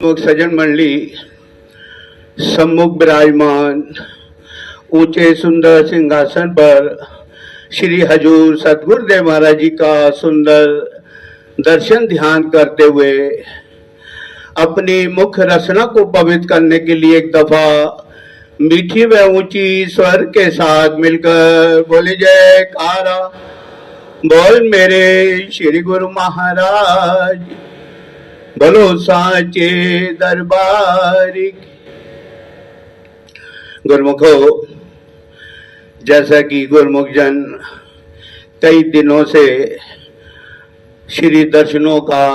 लोग सज्जन मंडली सम्मुख विराजमान ऊंचे सुंदर सिंहासन पर श्री हजूर सतगुरुदेव महाराज जी का सुंदर दर्शन ध्यान करते हुए अपनी मुख रचना को पवित्र करने के लिए एक दफा मीठी व ऊंची स्वर के साथ मिलकर बोले जयकारा बोल मेरे श्री गुरु महाराज बोलो साचे दरबार। गुरुमुखो, जैसा कि गुरुमुख जन कई दिनों से श्री दर्शनों का,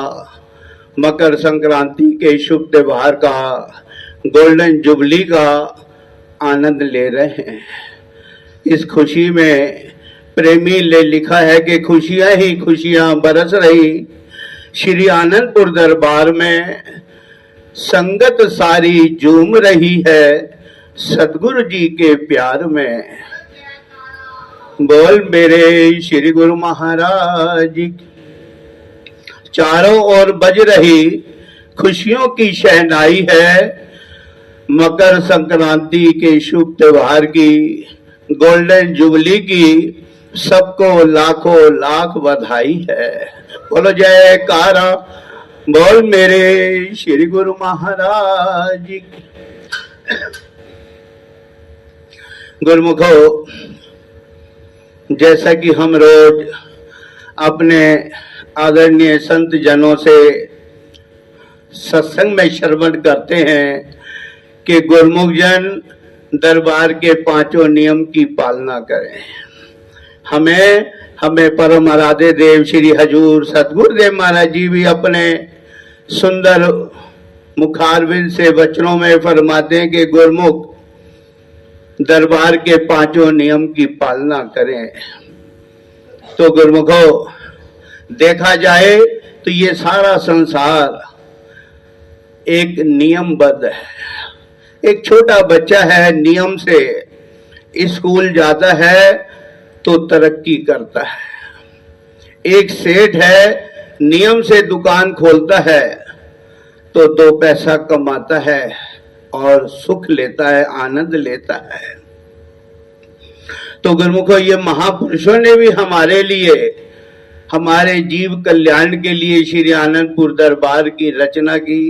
मकर संक्रांति के शुभ त्योहार का, गोल्डन जुबली का आनंद ले रहे हैं। इस खुशी में प्रेमी ने लिखा है कि खुशियां ही खुशियां बरस रही श्री आनंदपुर दरबार में, संगत सारी झूम रही है सतगुरु जी के प्यार में। बोल मेरे श्री गुरु महाराज, चारों ओर बज रही खुशियों की शहनाई है, मकर संक्रांति के शुभ त्योहार की, गोल्डन जुबली की सबको लाखों लाख बधाई है। बोलो जयकारा बोल मेरे श्री गुरु महाराज। गुरुमुखो, जैसा कि हम रोज अपने आदरणीय संत जनों से सत्संग में श्रवण करते हैं कि गुरुमुख जन दरबार के पांचों नियम की पालना करें। हमें परम आराध्य देव श्री हजूर सतगुरुदेव महाराज जी भी अपने सुंदर मुखारविंद से वचनों में फरमाते हैं कि गुरुमुख दरबार के पांचों नियम की पालना करें। तो गुरुमुखो, देखा जाए तो ये सारा संसार एक नियमबद्ध है। एक छोटा बच्चा है, नियम से स्कूल जाता है तो तरक्की करता है। एक सेठ है, नियम से दुकान खोलता है तो 2 पैसा कमाता है और सुख लेता है, आनंद लेता है। तो गुरुमुखो, ये महापुरुषों ने भी हमारे लिए, हमारे जीव कल्याण के लिए श्री आनंदपुर दरबार की रचना की।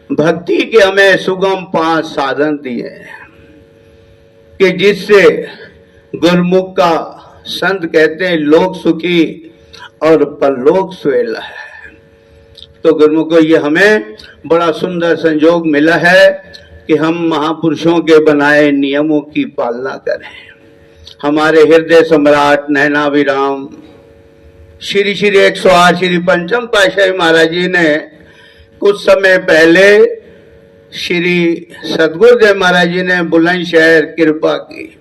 भक्ति के हमें सुगम 5 साधन दिए कि जिससे गुरुमुख का, संत कहते हैं, लोक सुखी और परलोक सुहेला है। तो गुरुमुख को ये हमें बड़ा सुंदर संयोग मिला है कि हम महापुरुषों के बनाए नियमों की पालना करें। हमारे हृदय सम्राट नैनाभिराम श्री श्री 108 श्री पंचम पातशाही महाराज जी ने कुछ समय पहले श्री सतगुरुदेव महाराज जी ने बुलंदशहर कृपा की।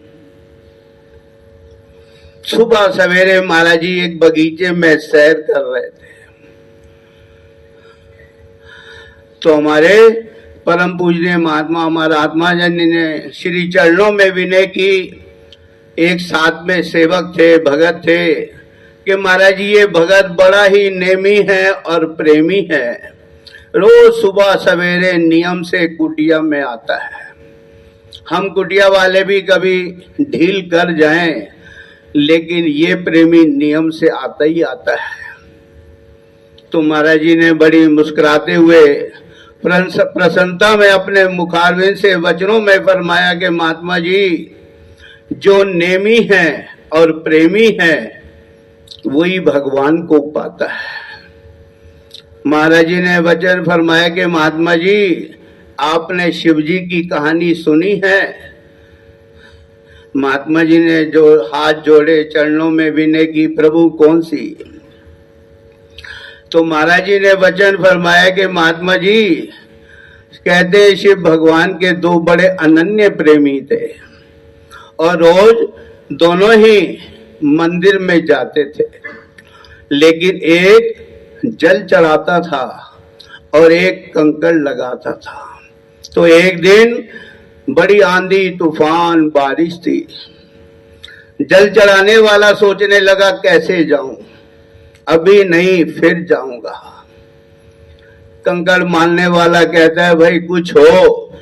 सुबह सवेरे महाराज जी एक बगीचे में सैर कर रहे थे तो हमारे परम पूजनीय महात्मा हमारा आत्मा जन ने श्री चरणों में विनय की। एक साथ में सेवक थे, भगत थे कि महाराज जी ये भगत बड़ा ही नेमी है और प्रेमी है, रोज सुबह सवेरे नियम से कुटिया में आता है। हम कुटिया वाले भी कभी ढील कर जाएं, लेकिन ये प्रेमी नियम से आता ही आता है। तो महाराज जी ने बड़ी मुस्कुराते हुए प्रसन्नता में अपने मुखारविंद से वचनों में फरमाया कि महात्मा जी, जो नेमी है और प्रेमी है वही भगवान को पाता है। महाराज जी ने वचन फरमाया कि महात्मा जी, आपने शिव जी की कहानी सुनी है? महात्मा जी ने जो हाथ जोड़े, चरणों में विनय की, प्रभु कौन सी? तो महाराज जी ने वचन फरमाया कि महात्मा जी, कहते शिव भगवान के 2 बड़े अनन्य प्रेमी थे और रोज दोनों ही मंदिर में जाते थे, लेकिन एक जल चढ़ाता था और एक कंकड़ लगाता था। तो एक दिन बड़ी आंधी तूफान बारिश थी। जल चढ़ाने वाला सोचने लगा कैसे जाऊं, अभी नहीं फिर जाऊंगा। कंकड़ मारने वाला कहता है भाई कुछ हो,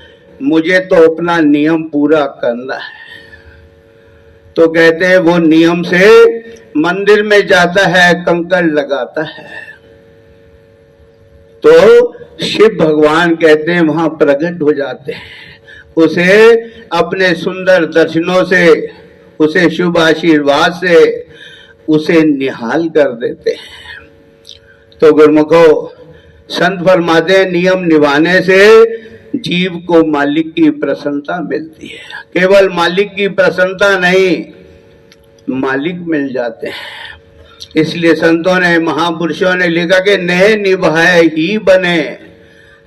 मुझे तो अपना नियम पूरा करना है। तो कहते हैं वो नियम से मंदिर में जाता है, कंकड़ लगाता है, तो शिव भगवान कहते हैं वहां प्रकट हो जाते हैं, उसे अपने सुंदर दर्शनों से, उसे शुभ आशीर्वाद से उसे निहाल कर देते हैं। तो गुरुमुखो संत फरमाते हैं नियम निभाने से जीव को मालिक की प्रसन्नता मिलती है। केवल मालिक की प्रसन्नता नहीं, मालिक मिल जाते हैं। इसलिए संतों ने, महापुरुषों ने लिखा कि नेह निभाए ही बने,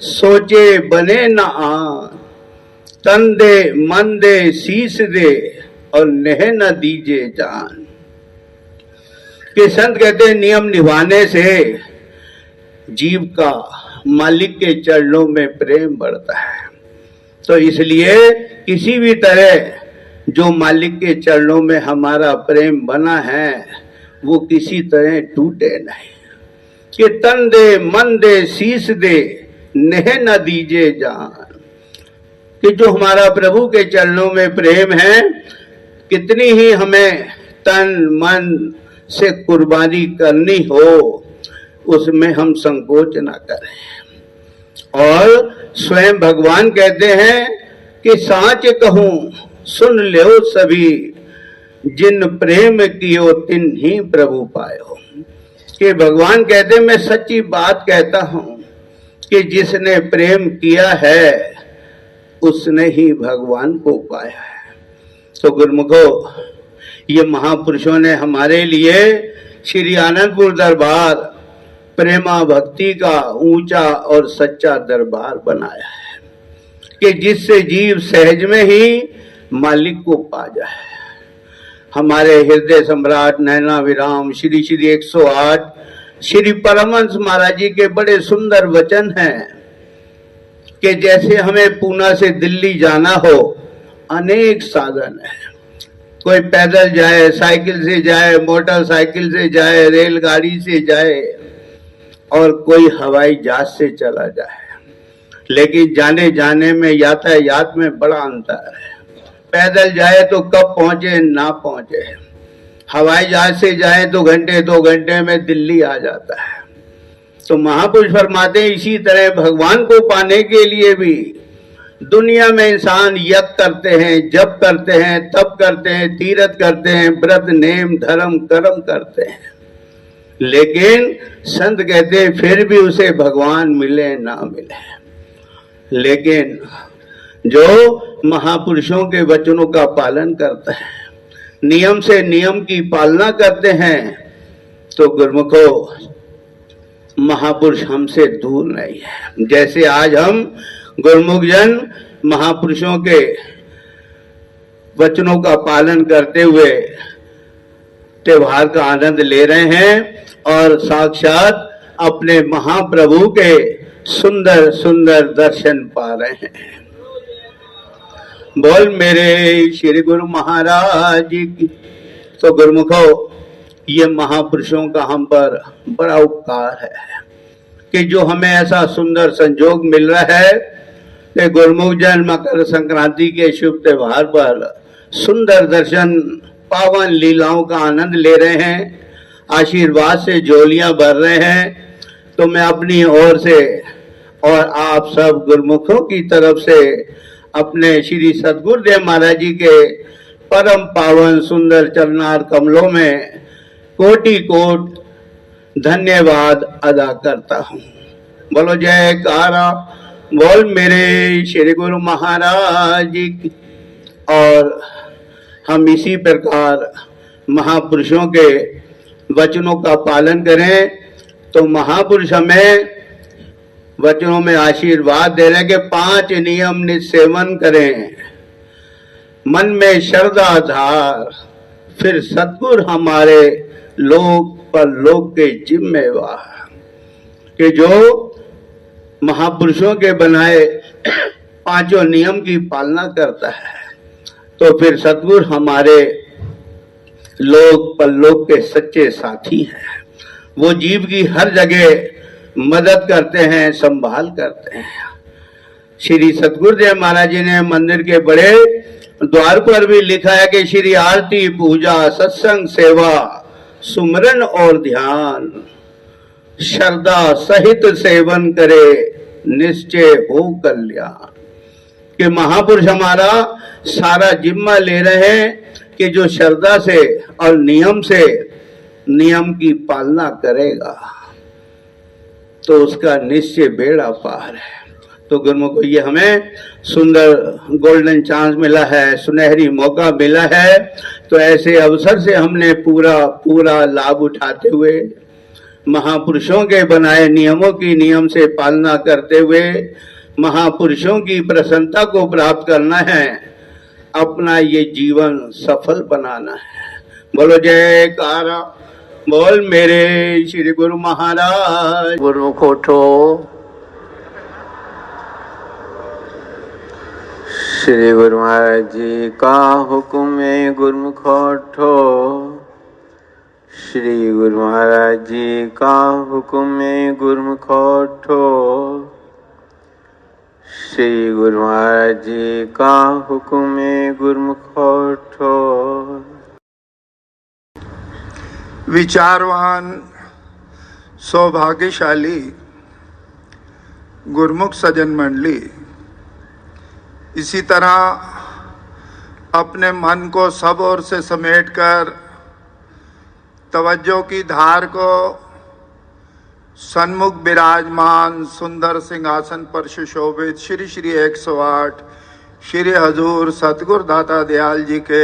सोचे बने न आन, तन दे मन दे शीश दे, और नेह न दीजे जान। कि संत कहते हैं नियम निभाने से जीव का मालिक के चरणों में प्रेम बढ़ता है। तो इसलिए किसी भी तरह जो मालिक के चरणों में हमारा प्रेम बना है वो किसी तरह टूटे नहीं। कि तन दे मन दे शीश दे, नेह न दीजे जान। कि जो हमारा प्रभु के चरणों में प्रेम है, कितनी ही हमें तन मन से कुर्बानी करनी हो, उसमें हम संकोच ना करें। और स्वयं भगवान कहते हैं कि साच कहूं सुन लो सभी, जिन प्रेम कियो तिन ही प्रभु पायो। कि भगवान कहते हैं मैं सच्ची बात कहता हूं कि जिसने प्रेम किया है उसने ही भगवान को पाया है। तो गुरुमुखो ये महापुरुषों ने हमारे लिए श्री आनंदपुर दरबार प्रेमा भक्ति का ऊंचा और सच्चा दरबार बनाया है कि जिससे जीव सहज में ही मालिक को पा जाए। हमारे हृदय सम्राट नैना विराम श्री श्री 108 श्री परमहंस महाराज जी के बड़े सुंदर वचन हैं कि जैसे हमें पूना से दिल्ली जाना हो, अनेक साधन है। कोई पैदल जाए, साइकिल से जाए, मोटरसाइकिल से जाए, रेलगाड़ी से जाए, और कोई हवाई जहाज से चला जाए। लेकिन जाने जाने में, यातायात में बड़ा अंतर है। पैदल जाए तो कब पहुंचे ना पहुंचे, हवाई जहाज से जाए तो घंटे 2 घंटे में दिल्ली आ जाता है। तो महापुरुष फरमाते हैं इसी तरह भगवान को पाने के लिए भी दुनिया में इंसान यज्ञ करते हैं, जप करते हैं, तप करते हैं, तीर्थ करते हैं, व्रत नेम धर्म कर्म करते हैं, लेकिन संत कहते हैं फिर भी उसे भगवान मिले ना मिले। लेकिन जो महापुरुषों के वचनों का पालन करता है, नियम से नियम की पालना करते हैं, तो गुरुमुखो महापुरुष हमसे दूर नहीं है। जैसे आज हम गुरुमुख जन महापुरुषों के वचनों का पालन करते हुए त्योहार का आनंद ले रहे हैं और साक्षात अपने महाप्रभु के सुंदर सुंदर दर्शन पा रहे हैं। बोल मेरे श्री गुरु महाराज जी की। तो गुरुमुखो ये महापुरुषों का हम पर बड़ा उपकार है कि जो हमें ऐसा सुंदर संजोग मिल रहा है कि गुरुमुख जन मकर संक्रांति के शुभ त्योहार पर सुंदर दर्शन, पावन लीलाओं का आनंद ले रहे हैं, आशीर्वाद से झोलियां भर रहे हैं। तो मैं अपनी ओर से और आप सब गुरुमुखों की तरफ से अपने श्री सद्गुरुदेव महाराज जी के परम पावन सुंदर चरणार कमलों में कोटि कोट धन्यवाद अदा करता हूँ। बोलो जयकारा बोल मेरे श्री गुरु महाराज जी की। और हम इसी प्रकार महापुरुषों के वचनों का पालन करें तो महापुरुष हमें वचनों में आशीर्वाद दे रहे हैं कि 5 नियम निसेवन करें, मन में श्रद्धा धार, फिर सतगुरु हमारे लोक पर लोक के जिम्मेवार। कि जो महापुरुषों के बनाए 5 नियम की पालना करता है तो फिर सतगुरु हमारे लोक परलोक के सच्चे साथी हैं। वो जीव की हर जगह मदद करते हैं, संभाल करते हैं। श्री सतगुरुदेव महाराज जी ने मंदिर के बड़े द्वार पर भी लिखा है कि श्री आरती, पूजा, सत्संग, सेवा, सुमरन और ध्यान श्रद्धा सहित सेवन करे, निश्चय हो कल्याण। कि महापुरुष हमारा सारा जिम्मा ले रहे हैं कि जो श्रद्धा से और नियम से नियम की पालना करेगा तो उसका निश्चय बेड़ा पार है। तो गुरुमुख को ये हमें सुंदर गोल्डन चांस मिला है, सुनहरी मौका मिला है। तो ऐसे अवसर से हमने पूरा लाभ उठाते हुए महापुरुषों के बनाए नियमों की नियम से पालना करते हुए महापुरुषों की प्रसन्नता को प्राप्त करना है, अपना ये जीवन सफल बनाना है। बोलो जयकारा बोल मेरे श्री गुरु महाराज। गुरुमुख उठो। श्री गुरु महाराज जी का हुक्म है, गुरुमुख उठो। श्री गुरु महाराज जी का हुक्म है, गुरुमुख उठो। श्री गुरु महाराज जी का हुक्म है, गुरुमुख उठो। विचारवान सौभाग्यशाली गुरुमुख सज्जन मंडली, इसी तरह अपने मन को सब ओर से समेटकर तवज्जो की धार को सन्मुख विराजमान सुंदर सिंहासन पर सुशोभित श्री श्री 108 श्री हजूर सतगुरु दाता दयाल जी के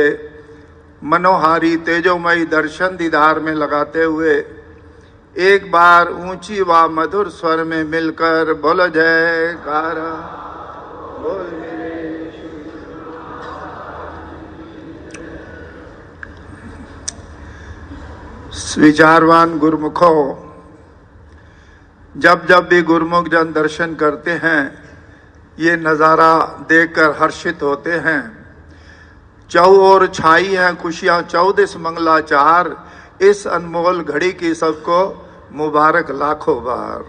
मनोहारी तेजोमयी दर्शन दीदार में लगाते हुए एक बार ऊंची व मधुर स्वर में मिलकर बोलो जयकारा बोल मेरे। विचारवान गुरुमुखों, जब जब भी गुरुमुख जन दर्शन करते हैं ये नज़ारा देखकर हर्षित होते हैं। चौ और छाई हैं खुशियाँ 14 मंगलाचार, इस अनमोल घड़ी की सबको मुबारक लाखों बार।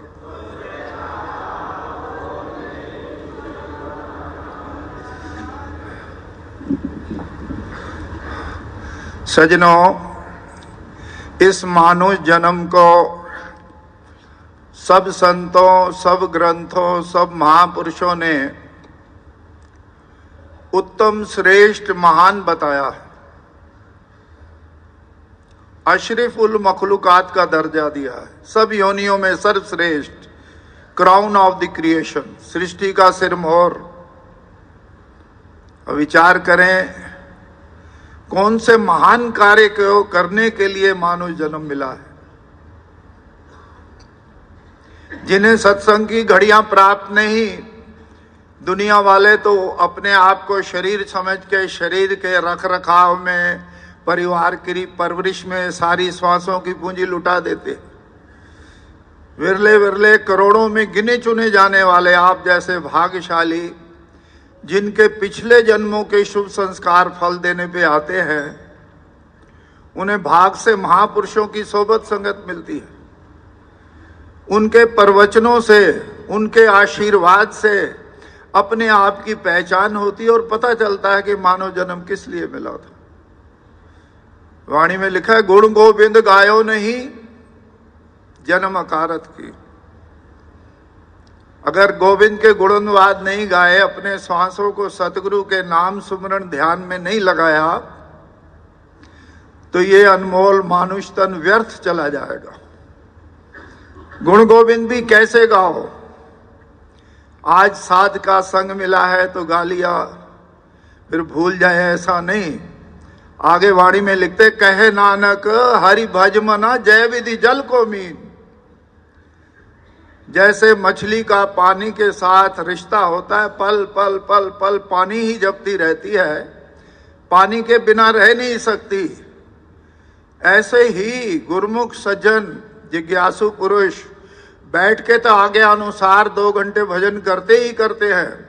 सजनों, इस मानव जन्म को सब संतों, सब ग्रंथों, सब महापुरुषों ने उत्तम, श्रेष्ठ, महान बताया है। अशरफ उल मखलूकात का दर्जा दिया है। सब योनियों में सर्वश्रेष्ठ, क्राउन ऑफ द क्रिएशन, सृष्टि का सिरमौर। विचार करें कौन से महान कार्य को करने के लिए मानव जन्म मिला है। जिन्हें सत्संग की घड़ियां प्राप्त नहीं, दुनिया वाले तो अपने आप को शरीर समझ के शरीर के रख रखाव में, परिवार की परवरिश में सारी श्वासों की पूंजी लुटा देते। विरले विरले करोड़ों में गिने चुने जाने वाले आप जैसे भाग्यशाली, जिनके पिछले जन्मों के शुभ संस्कार फल देने पे आते हैं, उन्हें भाग से महापुरुषों की सोबत संगत मिलती है। उनके प्रवचनों से, उनके आशीर्वाद से अपने आप की पहचान होती है और पता चलता है कि मानव जन्म किस लिए मिला था। वाणी में लिखा है, गुण गोविंद गायो नहीं जन्म अकारत की। अगर गोविंद के गुणवाद नहीं गाए, अपने श्वासों को सतगुरु के नाम सुमरण ध्यान में नहीं लगाया, तो ये अनमोल मानुष तन व्यर्थ चला जाएगा। गुण गोविंद भी कैसे गाओ? आज साध का संग मिला है तो गा लिया, फिर भूल जाए ऐसा नहीं। आगे वाणी में लिखते, कहे नानक हरि भज मना जय विधि जल को मीन। जैसे मछली का पानी के साथ रिश्ता होता है, पल पल पल पल पानी ही जपती रहती है, पानी के बिना रह नहीं सकती। ऐसे ही गुरुमुख सज्जन जिज्ञासु पुरुष बैठ के तो आगे अनुसार 2 घंटे भजन करते ही करते हैं।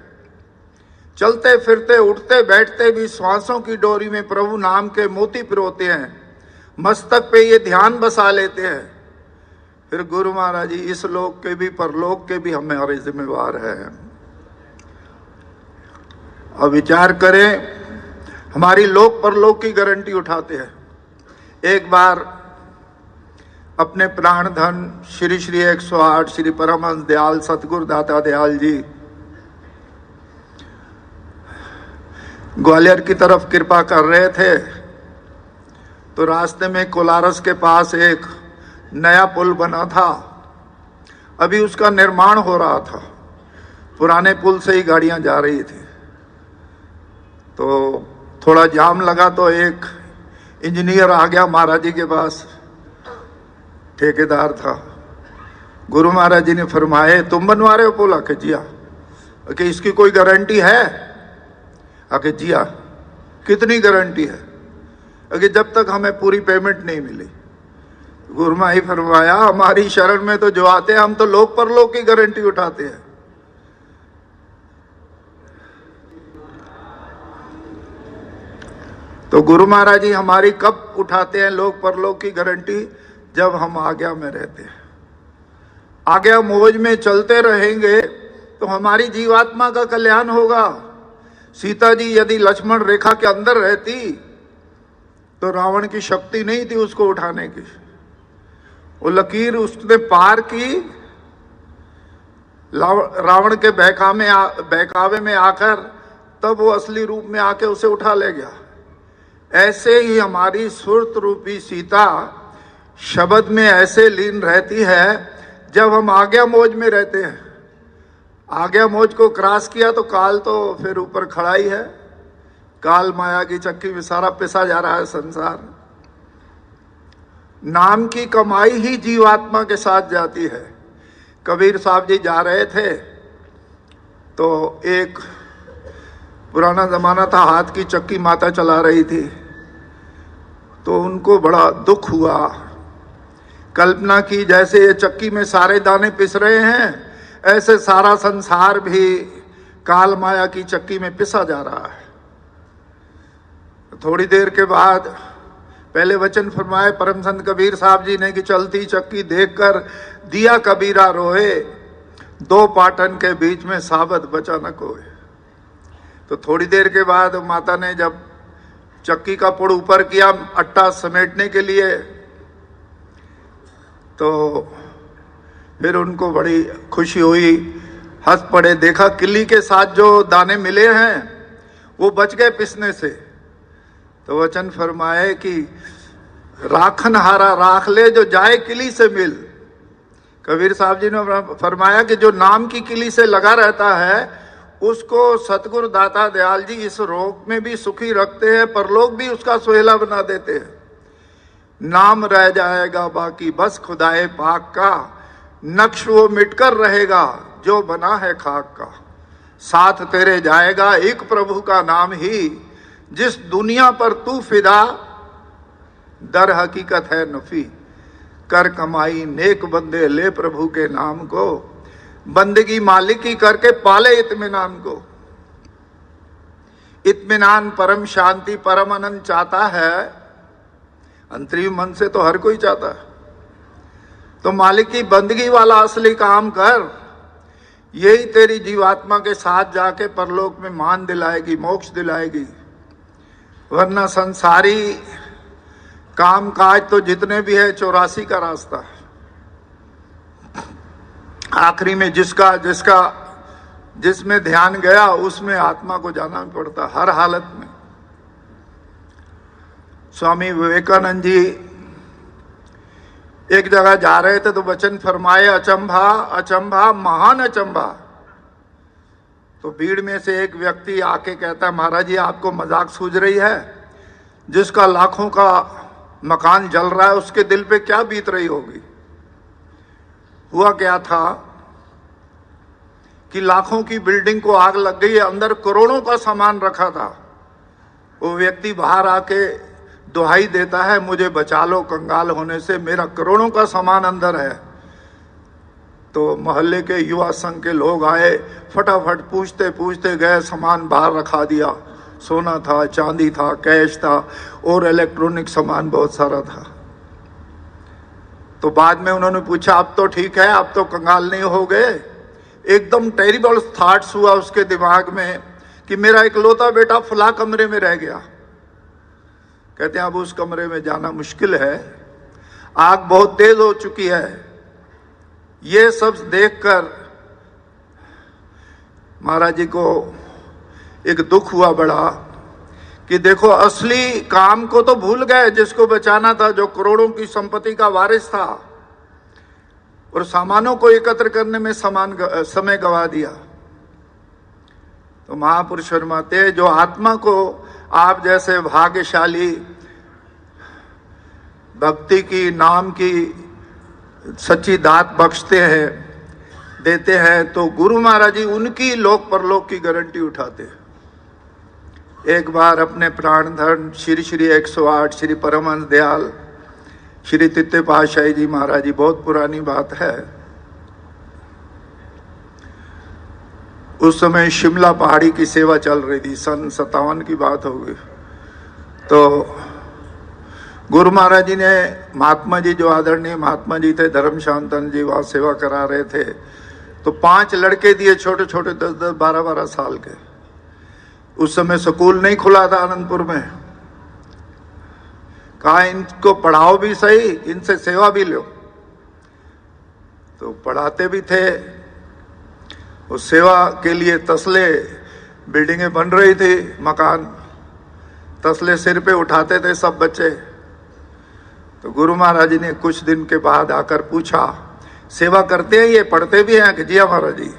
चलते फिरते उठते बैठते भी श्वासों की डोरी में प्रभु नाम के मोती पिरोते हैं। मस्तक पे ये ध्यान बसा लेते हैं। फिर गुरु महाराज जी इस लोक के भी परलोक के भी हमारे जिम्मेवार हैं। अब विचार करें, हमारी लोक परलोक की गारंटी उठाते हैं। एक बार अपने प्राण धन श्री श्री 108 श्री परमहंस दयाल सतगुरु दाता दयाल जी ग्वालियर की तरफ कृपा कर रहे थे, तो रास्ते में कोलारस के पास एक नया पुल बना था। अभी उसका निर्माण हो रहा था, पुराने पुल से ही गाड़ियां जा रही थी। तो थोड़ा जाम लगा तो एक इंजीनियर आ गया महाराज जी के पास, ठेकेदार था। गुरु महाराज जी ने फरमाए, तुम बनवा रहे हो पुल? आके जिया। कि इसकी कोई गारंटी है? आके जिया। कितनी गारंटी है? कि जब तक हमें पूरी पेमेंट नहीं मिली। गुरु महाराज फरमाया, हमारी शरण में तो जो आते हैं हम तो लोक परलोक की गारंटी उठाते हैं। तो गुरु महाराज जी हमारी कब उठाते हैं लोक परलोक की गारंटी? जब हम आज्ञा में रहते हैं। आज्ञा मौज में चलते रहेंगे तो हमारी जीवात्मा का कल्याण होगा। सीता जी यदि लक्ष्मण रेखा के अंदर रहती तो रावण की शक्ति नहीं थी उसको उठाने की। वो लकीर उसने पार की, रावण के बहकावे में आकर तब वो असली रूप में आके उसे उठा ले गया। ऐसे ही हमारी सुरत रूपी सीता शब्द में ऐसे लीन रहती है जब हम आज्ञा मौज में रहते हैं। आज्ञा मौज को क्रॉस किया तो काल तो फिर ऊपर खड़ा ही है। काल माया की चक्की में सारा पिसा जा रहा है संसार। नाम की कमाई ही जीवात्मा के साथ जाती है। कबीर साहब जी जा रहे थे तो एक पुराना जमाना था, हाथ की चक्की माता चला रही थी, तो उनको बड़ा दुख हुआ। कल्पना की जैसे ये चक्की में सारे दाने पिस रहे हैं, ऐसे सारा संसार भी काल माया की चक्की में पिसा जा रहा है। थोड़ी देर के बाद पहले वचन फरमाए परम संत कबीर साहब जी ने कि चलती चक्की देखकर दिया कबीरा रोए, दो पाटन के बीच में साबत बचा न कोई। तो थोड़ी देर के बाद माता ने जब चक्की का पुड़ ऊपर किया अट्टा समेटने के लिए, तो फिर उनको बड़ी खुशी हुई, हंस पड़े। देखा किल्ली के साथ जो दाने मिले हैं वो बच गए पिसने से। तो वचन फरमाए कि राखन हारा राख ले जो जाए किली से मिल। कबीर साहब जी ने फरमाया कि जो नाम की किली से लगा रहता है उसको सतगुरु दाता दयाल जी इस रोग में भी सुखी रखते हैं, परलोक भी उसका सुहेला बना देते हैं। नाम रह जाएगा बाकी बस खुदाए पाक का, नक्श वो मिटकर रहेगा जो बना है खाक का। साथ तेरे जाएगा एक प्रभु का नाम ही, जिस दुनिया पर तू फिदा दर हकीकत है नफी। कर कमाई नेक बंदे ले प्रभु के नाम को, बंदगी मालिक की करके पाले इत्मीनान को। इत्मीनान परम शांति परम आनंद चाहता है, अंतरिम मन से तो हर कोई चाहता है। तो मालिक की बंदगी वाला असली काम कर, यही तेरी जीवात्मा के साथ जाके परलोक में मान दिलाएगी, मोक्ष दिलाएगी। वरना संसारी काम काज तो जितने भी है 84 का रास्ता है। आखिरी में जिसमें ध्यान गया उसमें आत्मा को जाना भी पड़ता हर हालत में। स्वामी विवेकानंद जी एक जगह जा रहे थे तो वचन फरमाए अचंभा अचंभा महान अचंभा। तो भीड़ में से एक व्यक्ति आके कहता है महाराज जी आपको मजाक सूझ रही है, जिसका लाखों का मकान जल रहा है उसके दिल पे क्या बीत रही होगी। हुआ क्या था कि लाखों की बिल्डिंग को आग लग गई, अंदर करोड़ों का सामान रखा था। वो व्यक्ति बाहर आके दुहाई देता है मुझे बचा लो कंगाल होने से, मेरा करोड़ों का सामान अंदर है। तो मोहल्ले के युवा संघ के लोग आए, फटाफट पूछते पूछते गए, सामान बाहर रखा दिया। सोना था, चांदी था, कैश था और इलेक्ट्रॉनिक सामान बहुत सारा था। तो बाद में उन्होंने पूछा अब तो ठीक है, अब तो कंगाल नहीं हो गए। एकदम टेरिबल थॉट्स हुआ उसके दिमाग में कि मेरा इकलौता बेटा फला कमरे में रह गया। कहते हैं अब उस कमरे में जाना मुश्किल है, आग बहुत तेज हो चुकी है। ये सब देखकर महाराज जी को एक दुख हुआ बड़ा कि देखो असली काम को तो भूल गए, जिसको बचाना था, जो करोड़ों की संपत्ति का वारिस था, और सामानों को एकत्र करने में समय गवा दिया। तो महापुरुष फरमाते हैं जो आत्मा को आप जैसे भाग्यशाली भक्ति की, नाम की सच्ची दात बख्शते हैं, देते हैं, तो गुरु महाराज जी उनकी लोक परलोक की गारंटी उठाते हैं। एक बार अपने प्राणधन श्री श्री 108 श्री परमहंस दयाल श्री तित्ते पातशाही जी महाराज जी, बहुत पुरानी बात है, उस समय शिमला पहाड़ी की सेवा चल रही थी, सन 57 की बात होगी। तो गुरु महाराज जी ने, महात्मा जी जो आदरणीय महात्मा जी थे धर्म शांतन जी, वहां सेवा करा रहे थे, तो 5 लड़के दिए, छोटे छोटे 10-10 12-12 साल के। उस समय स्कूल नहीं खुला था आनंदपुर में। कहा इनको पढ़ाओ भी सही, इनसे सेवा भी लो। तो पढ़ाते भी थे, उस सेवा के लिए तसले, बिल्डिंगें बन रही थी, मकान, तसले सिर पे उठाते थे सब बच्चे। तो गुरु महाराज जी ने कुछ दिन के बाद आकर पूछा, सेवा करते हैं ये, पढ़ते भी हैं कि जी महाराज जी?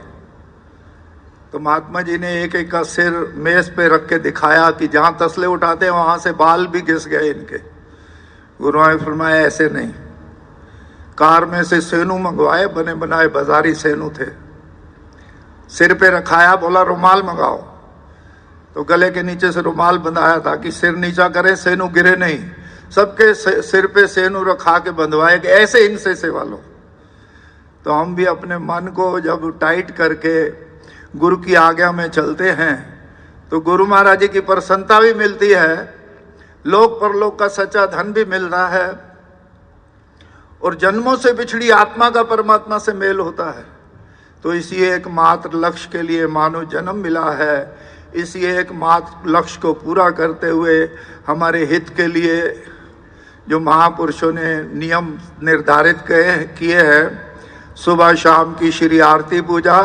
तो महात्मा जी ने एक एक का सिर मेज पे रख के दिखाया कि जहां तसले उठाते हैं वहां से बाल भी घिस गए इनके। गुरु महाराज ने फरमाया ऐसे नहीं, कार में से सेनू मंगवाए, बने बनाए बाजारी सेनू थे, सिर पे रखाया, बोला रुमाल मंगाओ, तो गले के नीचे से रुमाल बंधाया ताकि सिर नीचा करे, सेनू गिरे नहीं। सबके सिर पे सेनू रखा के बंधवाए कि ऐसे इनसे सेवा लो। तो हम भी अपने मन को जब टाइट करके गुरु की आज्ञा में चलते हैं तो गुरु महाराज जी की प्रसन्नता भी मिलती है, लोक परलोक का सच्चा धन भी मिल रहा है, और जन्मों से बिछड़ी आत्मा का परमात्मा से मेल होता है। तो इसी एकमात्र लक्ष्य के लिए मानव जन्म मिला है। इसी एकमात्र लक्ष्य को पूरा करते हुए हमारे हित के लिए जो महापुरुषों ने नियम निर्धारित किए हैं, सुबह शाम की श्री आरती पूजा,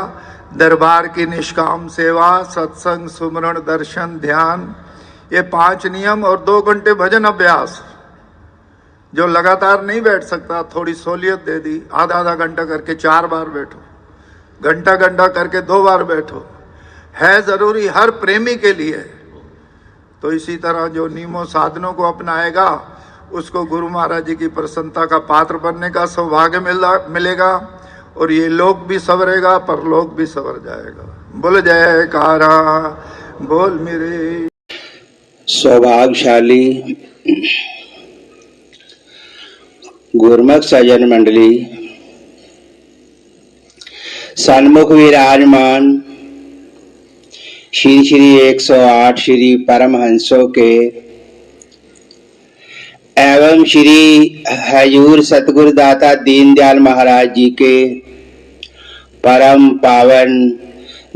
दरबार की निष्काम सेवा, सत्संग, सुमरण, दर्शन, ध्यान, ये 5 नियम, और 2 घंटे भजन अभ्यास। जो लगातार नहीं बैठ सकता, थोड़ी सहूलियत दे दी, आधा घंटा करके 4 बार बैठो, घंटा करके 2 बार बैठो, है जरूरी हर प्रेमी के लिए। तो इसी तरह जो नियमों साधनों को अपनाएगा उसको गुरु महाराज जी की प्रसन्नता का पात्र बनने का सौभाग्य मिलेगा, और ये लोक भी संवरेगा, परलोक भी संवर जाएगा। बोल जयकारा बोल मेरे। सौभाग्यशाली गुरमुख सज्जन मंडली, सन्मुख विराजमान श्री श्री 108 श्री परमहंसों के एवं श्री हजूर सतगुरुदाता दीनदयाल महाराज जी के परम पावन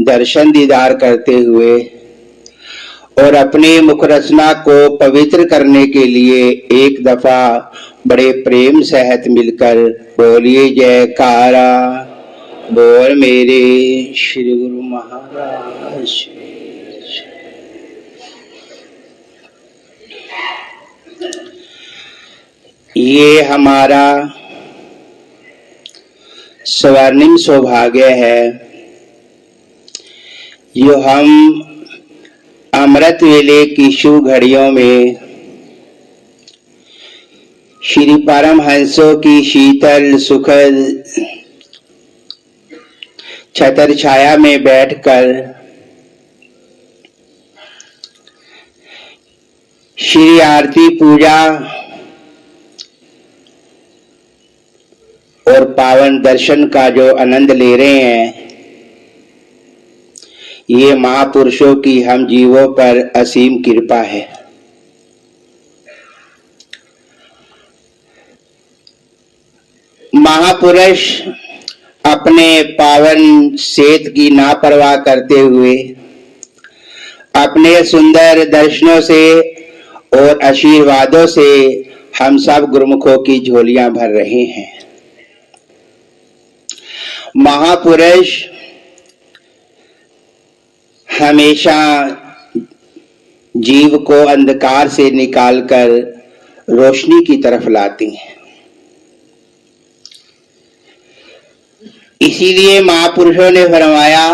दर्शन दीदार करते हुए और अपनी मुख रचना को पवित्र करने के लिए एक दफा बड़े प्रेम सहित मिलकर बोलिए जयकारा बोल मेरे श्री गुरु महाराज। ये हमारा स्वर्णिम सौभाग्य है जो हम अमृत वेले की शुभ घड़ियों में श्री परमहंसों की शीतल सुखद छतर छाया में बैठकर श्री आरती पूजा और पावन दर्शन का जो आनंद ले रहे हैं, ये महापुरुषों की हम जीवों पर असीम कृपा है। महापुरुष अपने पावन सेत की नापरवाह करते हुए अपने सुंदर दर्शनों से और आशीर्वादों से हम सब गुरुमुखों की झोलियां भर रहे हैं। महापुरुष हमेशा जीव को अंधकार से निकालकर रोशनी की तरफ लाते हैं। इसीलिए महापुरुषों ने फरमाया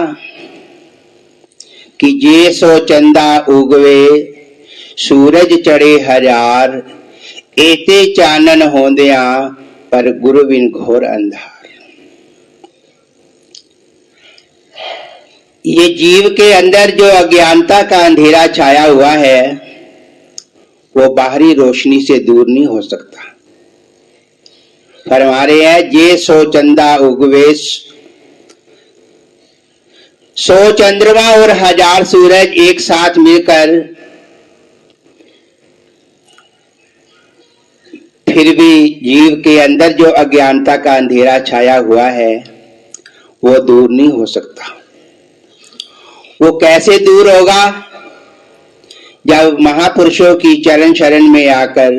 कि जे सो चंदा उगवे सूरज चढ़े हजार, एते चानन होंदिया पर गुरु बिन घोर अंधार। ये जीव के अंदर जो अज्ञानता का अंधेरा छाया हुआ है वो बाहरी रोशनी से दूर नहीं हो सकता। फरमा रहे हैं जे सो चंदा उगवे, सौ चंद्रमा और हजार सूरज एक साथ मिलकर फिर भी जीव के अंदर जो अज्ञानता का अंधेरा छाया हुआ है वो दूर नहीं हो सकता। वो कैसे दूर होगा? जब महापुरुषों की चरण शरण में आकर,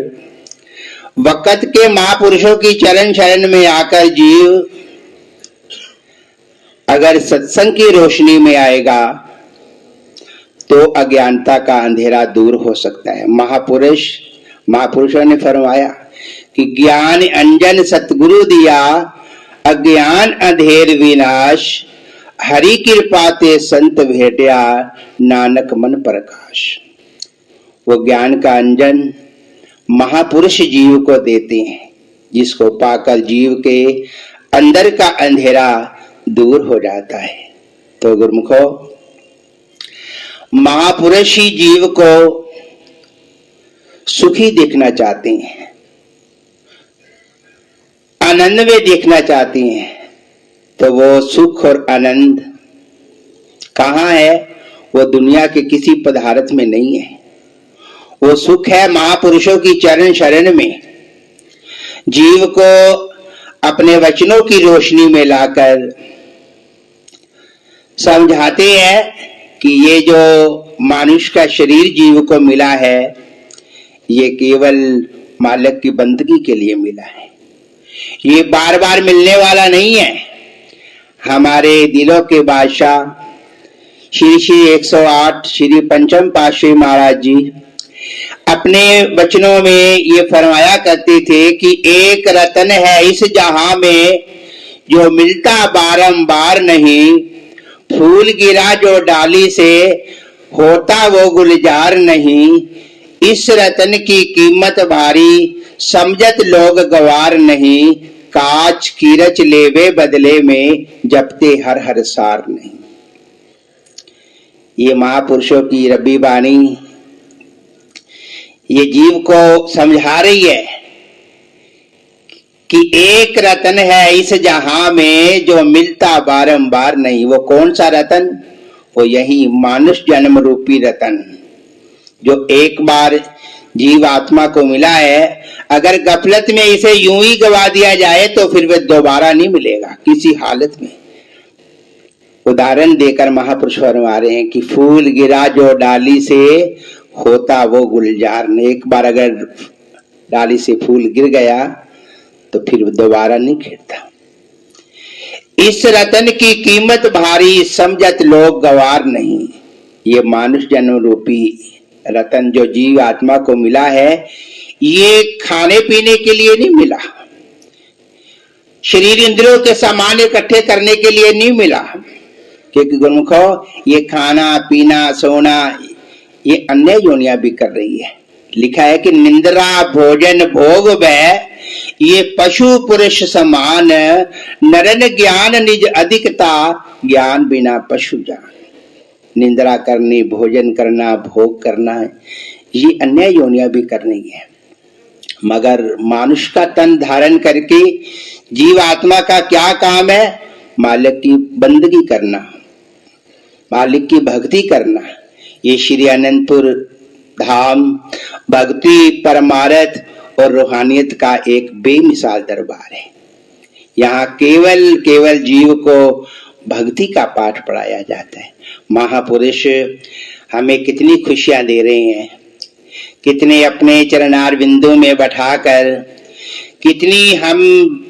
वक़्त के महापुरुषों की चरण शरण में आकर जीव अगर सत्संग की रोशनी में आएगा तो अज्ञानता का अंधेरा दूर हो सकता है। महापुरुषों ने फरमाया कि ज्ञान अंजन सतगुरु दिया, अज्ञान अंधेर विनाश, हरि कृपा ते संत भेटिया, नानक मन प्रकाश। वो ज्ञान का अंजन महापुरुष जीव को देते हैं, जिसको पाकर जीव के अंदर का अंधेरा दूर हो जाता है। तो गुरुमुखो, महापुरुष ही जीव को सुखी देखना चाहते हैं, आनंद में देखना चाहते हैं। तो वो सुख और आनंद कहाँ है? वो दुनिया के किसी पदार्थ में नहीं है। वो सुख है महापुरुषों की चरण शरण में। जीव को अपने वचनों की रोशनी में लाकर समझाते हैं कि ये जो मानुष का शरीर जीव को मिला है ये केवल मालिक की बंदगी के लिए मिला है। ये बार बार मिलने वाला नहीं है। हमारे दिलों के बादशाह श्री 108 श्री पंचम पातशाही महाराज जी अपने वचनों में ये फरमाया करते थे कि एक रतन है इस जहां में जो मिलता बारंबार नहीं, फूल गिरा जो डाली से होता वो गुलजार नहीं। इस रतन की कीमत भारी समझत लोग गवार नहीं, काच कीरच लेवे बदले में जपते हर हर सार नहीं। ये महापुरुषों की रब्बी बाणी ये जीव को समझा रही है कि एक रतन है इस जहां में जो मिलता बारंबार नहीं। वो कौन सा रतन? वो यही मानुष जन्म रूपी रतन जो एक बार जीव आत्मा को मिला है। अगर गफलत में इसे यूं ही गवा दिया जाए तो फिर वह दोबारा नहीं मिलेगा किसी हालत में। उदाहरण देकर महापुरुष फरमा रहे हैं कि फूल गिरा जो डाली से होता वो गुलजार ने। एक बार अगर डाली से फूल गिर गया तो फिर दोबारा नहीं खिलता। इस रतन की कीमत भारी समझत लोग गवार नहीं। ये मानुष जन्म रूपी रतन जो जीव आत्मा को मिला है ये खाने पीने के लिए नहीं मिला, शरीर इंद्रियों के सामान इकट्ठे करने के लिए नहीं मिला। क्योंकि गुरुमुखो ये खाना पीना सोना ये अन्य योनियां भी कर रही है। लिखा है कि निंद्रा भोजन भोग भय ये पशु पुरुष समान, नरन ज्ञान निज अधिकता ज्ञान बिना पशु जान। निंद्रा करनी, भोजन करना, भोग करना ये अन्य योनियां भी करनी है। मगर मानुष का तन धारण करके जीव आत्मा का क्या काम है? मालिक की बंदगी करना, मालिक की भक्ति करना। ये श्री अनंतपुर धाम भक्ति परमार्थ और रूहानियत का एक बेमिसाल दरबार है। यहाँ केवल केवल जीव को भक्ति का पाठ पढ़ाया जाता है। महापुरुष हमें कितनी खुशियां दे रहे हैं, कितने अपने चरणार बिंदु में बैठाकर कितनी हम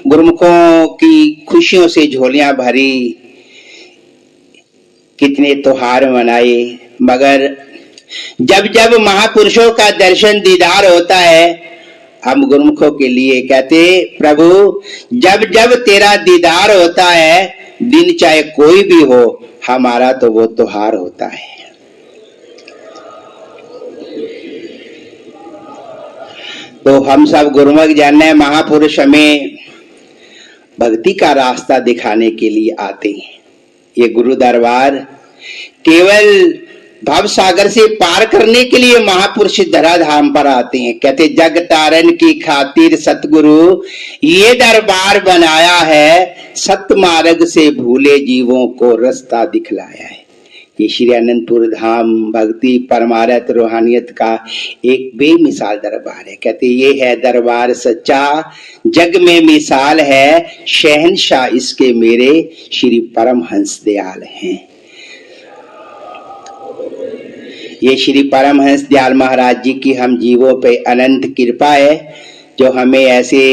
गुरुमुखों की खुशियों से झोलियां भरी, कितने त्योहार मनाए, मगर जब जब महापुरुषों का दर्शन दीदार होता है, हम गुरुमुखों के लिए कहते, प्रभु जब जब तेरा दीदार होता है, दिन चाहे कोई भी हो, हमारा तो वो त्योहार होता है। तो हम सब गुरुमुख जन है, महापुरुष हमें भक्ति का रास्ता दिखाने के लिए आते हैं। ये गुरु दरबार केवल भव सागर से पार करने के लिए महापुरुष धराधाम पर आते हैं। कहते जग तारन की खातिर सतगुरु ये दरबार बनाया है, सत मार्ग से भूले जीवों को रास्ता दिखलाया है। ये श्री अनंतपुर धाम भक्ति परमार्थ रूहानियत का एक बेमिसाल दरबार है। कहते ये है दरबार सच्चा, जग में मिसाल है, शहंशाह इसके मेरे श्री परमहंस दयाल हैं। ये श्री परमहंस दयाल महाराज जी की हम जीवों पे अनंत कृपा है, जो हमें ऐसे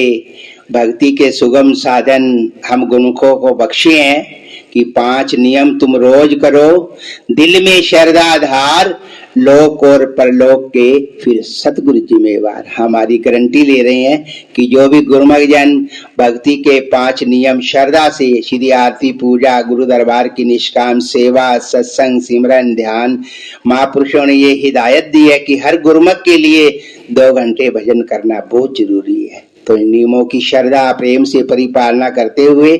भक्ति के सुगम साधन हम गुरुमुखों को बख्शे हैं कि 5 नियम तुम रोज करो, दिल में श्रद्धा धार, लोक और परलोक के फिर सतगुरु जिम्मेवार। हमारी गारंटी ले रहे हैं कि जो भी गुरुमुख जन भक्ति के 5 नियम श्रद्धा से श्री आरती पूजा, गुरु दरबार की निष्काम सेवा, सत्संग, सिमरन, ध्यान, महापुरुषों ने ये हिदायत दी है कि हर गुरुमुख के लिए 2 घंटे भजन करना बहुत जरूरी है। तो इन नियमों की श्रद्धा प्रेम से परिपालना करते हुए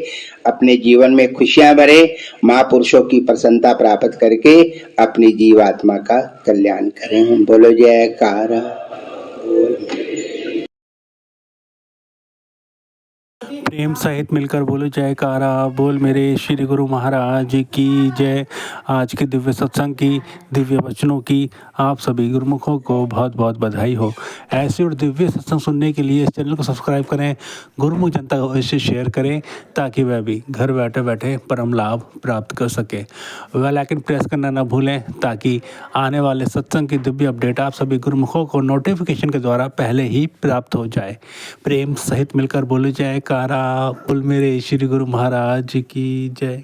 अपने जीवन में खुशियां भरे, महापुरुषों की प्रसन्नता प्राप्त करके अपनी जीवात्मा का कल्याण करें। बोलो जयकारा। प्रेम सहित मिलकर बोलो जयकारा बोल मेरे श्री गुरु महाराज की जय। आज के दिव्य सत्संग की, दिव्य वचनों की आप सभी गुरुमुखों को बहुत बहुत बधाई हो। ऐसे और दिव्य सत्संग सुनने के लिए इस चैनल को सब्सक्राइब करें, गुरुमुख जनता को इसे शेयर करें, ताकि वह भी घर बैठे बैठे परम लाभ प्राप्त कर सके। बेल आइकन प्रेस करना ना भूलें, ताकि आने वाले सत्संग की दिव्य अपडेट आप सभी गुरुमुखों को नोटिफिकेशन के द्वारा पहले ही प्राप्त हो जाए। प्रेम सहित मिलकर बोलो जयकारा बोल मेरे श्री गुरु महाराज की जय।